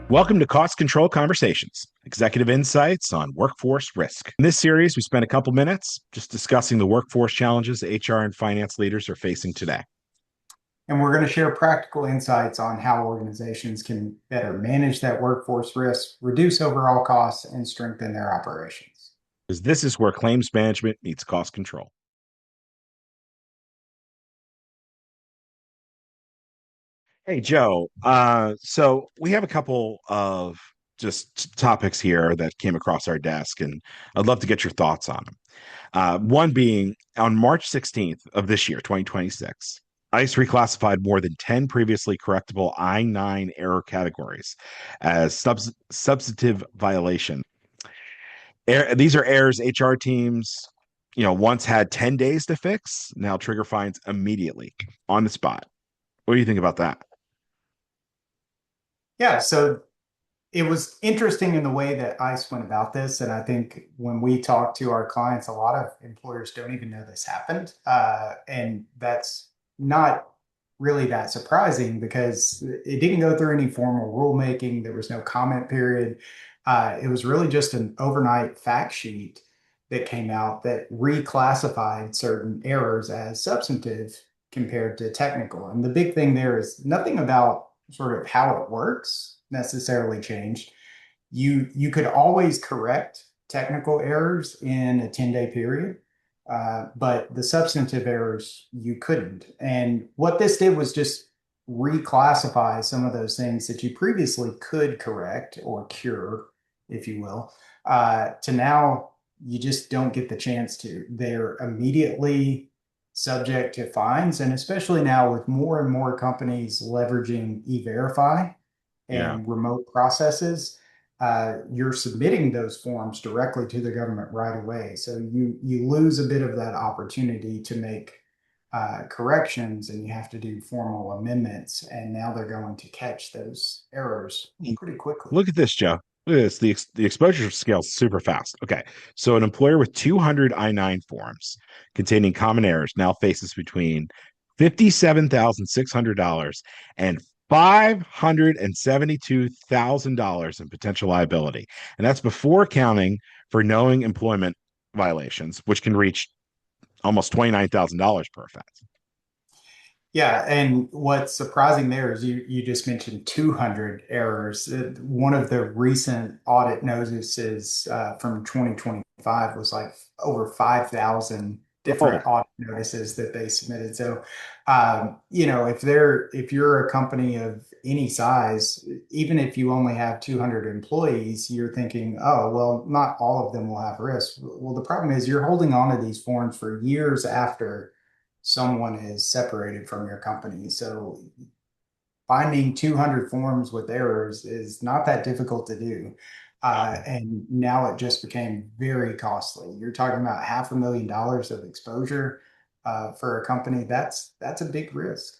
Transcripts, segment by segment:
Welcome to Cost Control Conversations, executive insights on workforce risk. In this series, we spent a couple minutes just discussing the workforce challenges HR and finance leaders are facing today. And we're going to share practical insights on how organizations can better manage that workforce risk, reduce overall costs, and strengthen their operations. Because this is where claims management meets cost control. Hey, Joe. So we have a couple of just topics here that came across our desk, and I'd love to get your thoughts on them. One being on March 16th of this year, 2026, ICE reclassified more than 10 previously correctable I-9 error categories as substantive violation. These are errors HR teams, once had 10 days to fix, now trigger fines immediately on the spot. What do you think about that? Yeah, so it was interesting in the way that ICE went about this. And I think when we talk to our clients, a lot of employers don't even know this happened. And that's not really that surprising because it didn't go through any formal rulemaking. There was no comment period. It was really just an overnight fact sheet that came out that reclassified certain errors as substantive compared to technical. And the big thing there is nothing about sort of how it works necessarily changed. You could always correct technical errors in a 10-day period, but the substantive errors you couldn't. And what this did was just reclassify some of those things that you previously could correct or cure, if you will, to now you just don't get the chance to. They're immediately subject to fines, and especially now with more and more companies leveraging E-Verify Yeah. and remote processes, you're submitting those forms directly to the government right away. So you lose a bit of that opportunity to make corrections, and you have to do formal amendments. And now they're going to catch those errors pretty quickly. Look at this, Joe. Look at this. The exposure scales super fast. Okay. So an employer with 200 I-9 forms containing common errors now faces between $57,600 and $572,000 in potential liability. And that's before accounting for knowing employment violations, which can reach almost $29,000 per offense. Yeah, and what's surprising there is you just mentioned 200 errors. One of the recent audit notices from 2025 was like over 5,000 Oh, different audit notices that they submitted. So, if you're a company of any size, even if you only have 200 employees, you're thinking, oh, well, not all of them will have risk. Well, the problem is you're holding on to these forms for years after someone is separated from your company. So finding 200 forms with errors is not that difficult to do. And now it just became very costly. You're talking about $500,000 of exposure for a company. That's a big risk.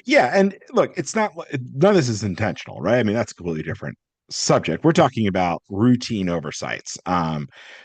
yeah, and look, it's not none of this is intentional, right? I mean, that's a completely different subject. We're talking about routine oversights.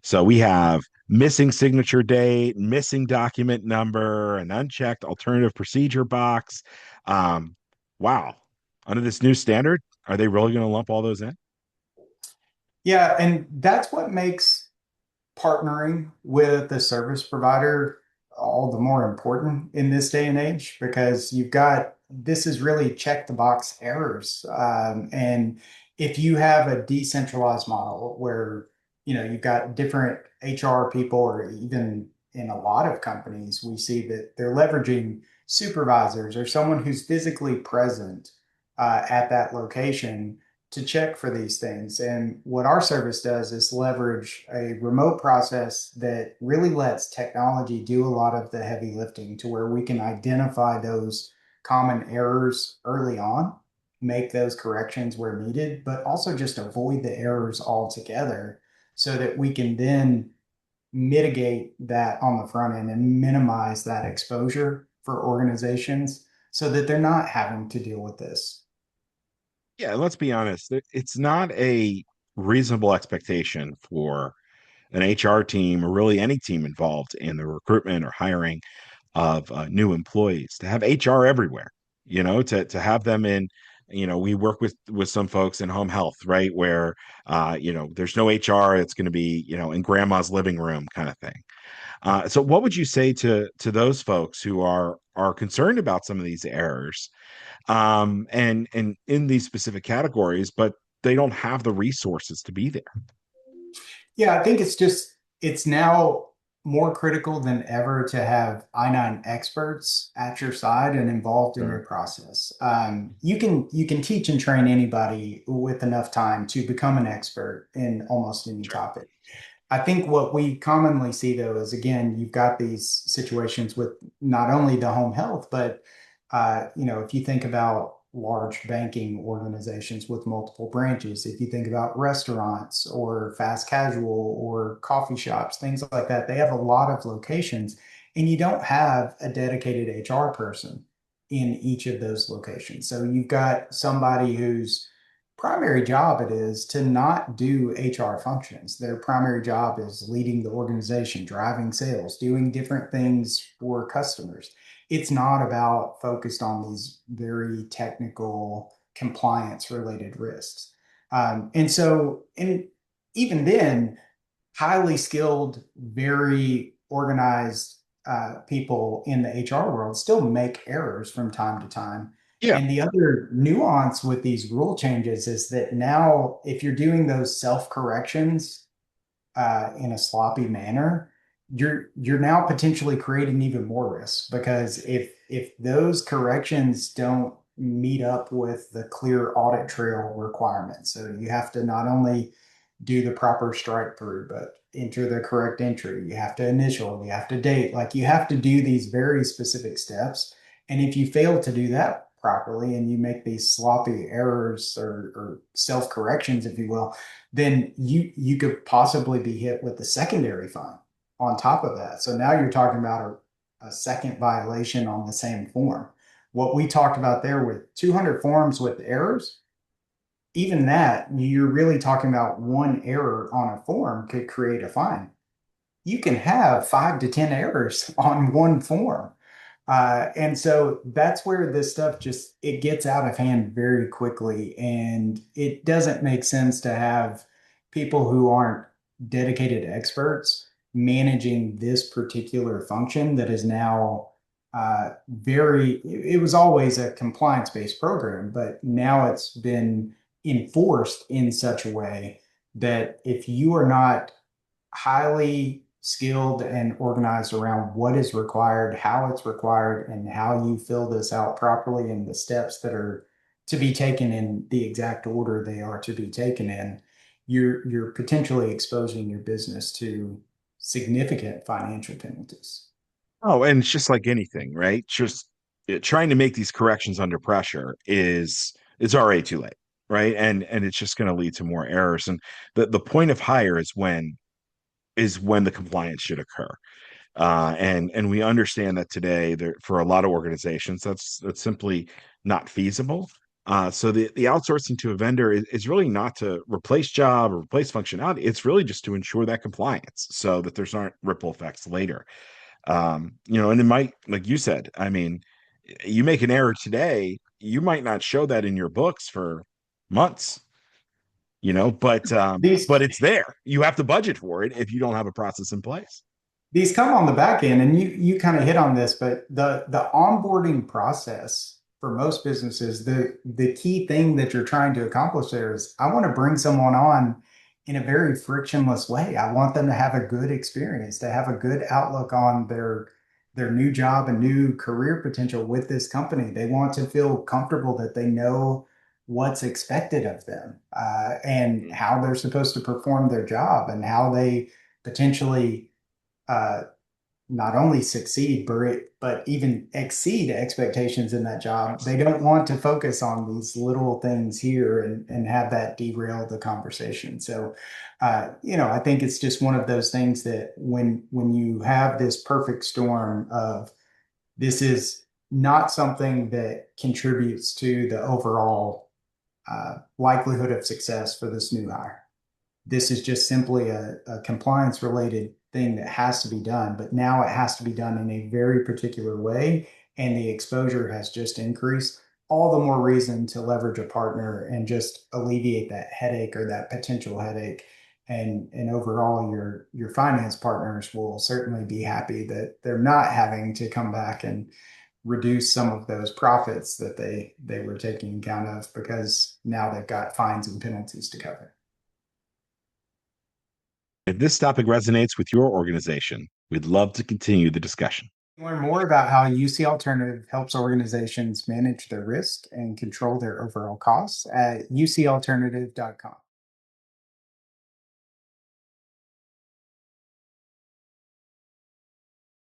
So we have missing signature date, missing document number, an unchecked alternative procedure box. Um, wow. Under this new standard, are they really going to lump all those in? Yeah, and that's what makes partnering with the service provider all the more important in this day and age because you've got this is really check the box errors. And if you have a decentralized model where you've got different HR people, or even in a lot of companies, we see that they're leveraging supervisors or someone who's physically present at that location to check for these things. And what our service does is leverage a remote process that really lets technology do a lot of the heavy lifting to where we can identify those common errors early on, make those corrections where needed, but also just avoid the errors altogether so that we can then mitigate that on the front end and minimize that exposure for organizations so that they're not having to deal with this. Yeah, let's be honest. It's not a reasonable expectation for an HR team or really any team involved in the recruitment or hiring of new employees to have HR everywhere, to have them in We work with some folks in home health, right, where there's no HR. It's going to be in grandma's living room kind of thing. So what would you say to those folks who are concerned about some of these errors, and in these specific categories, but they don't have the resources to be there? Yeah, I think it's now more critical than ever to have I-9 experts at your side and involved in your Sure. process. You can teach and train anybody with enough time to become an expert in almost any Sure. topic. I think what we commonly see though is again, you've got these situations with not only the home health, but if you think about large banking organizations with multiple branches, if you think about restaurants or fast casual or coffee shops, things like that, they have a lot of locations and you don't have a dedicated HR person in each of those locations. So you've got somebody whose primary job it is to not do HR functions. Their primary job is leading the organization, driving sales, doing different things for customers. It's not about focused on these very technical compliance related risks. And even then, highly skilled, very organized people in the HR world still make errors from time to time. Yeah. And the other nuance with these rule changes is that now, if you're doing those self corrections in a sloppy manner, you're now potentially creating even more risk because if those corrections don't meet up with the clear audit trail requirements, so you have to not only do the proper strike through, but enter the correct entry. You have to initial, you have to date, like you have to do these very specific steps. And if you fail to do that properly and you make these sloppy errors or self corrections, if you will, then you could possibly be hit with a secondary fine on top of that. So now you're talking about a second violation on the same form. What we talked about there with 200 forms with errors, even that, you're really talking about one error on a form could create a fine. You can have 5 to 10 errors on one form. And so that's where this stuff just it gets out of hand very quickly. And it doesn't make sense to have people who aren't dedicated experts managing this particular function that is now it was always a compliance-based program, but now it's been enforced in such a way that if you are not highly skilled and organized around what is required, how it's required, and how you fill this out properly, and the steps that are to be taken in the exact order they are to be taken in, you're potentially exposing your business to significant financial penalties. Oh, and it's just like anything, right? Just trying to make these corrections under pressure is already too late, right? And it's just going to lead to more errors. And the point of hire is when the compliance should occur. And we understand that today, there, for a lot of organizations, that's simply not feasible. So the outsourcing to a vendor is really not to replace job or replace functionality. It's really just to ensure that compliance so that there's not ripple effects later. And it might, like you said, I mean, you make an error today, you might not show that in your books for months, but These it's there. You have to budget for it if you don't have a process in place. these come on the back end, and you kind of hit on this, but the onboarding process for most businesses, the key thing that you're trying to accomplish there is I want to bring someone on in a very frictionless way. I want them to have a good experience, to have a good outlook on their new job and new career potential with this company. They want to feel comfortable that they know what's expected of them, and Mhm. how they're supposed to perform their job and how they potentially uh, not only succeed, but even exceed expectations in that job. They don't want to focus on these little things here and have that derail the conversation. So, I think it's just one of those things that when you have this perfect storm of this is not something that contributes to the overall likelihood of success for this new hire. This is just simply a compliance related thing that has to be done, but now it has to be done in a very particular way, and the exposure has just increased. all the more reason to leverage a partner and just alleviate that headache or that potential headache. And overall, your finance partners will certainly be happy that they're not having to come back and reduce some of those profits that they were taking account of, because now they've got fines and penalties to cover. If this topic resonates with your organization, we'd love to continue the discussion. Learn more about how UC Alternative helps organizations manage their risk and control their overall costs at ucalternative.com.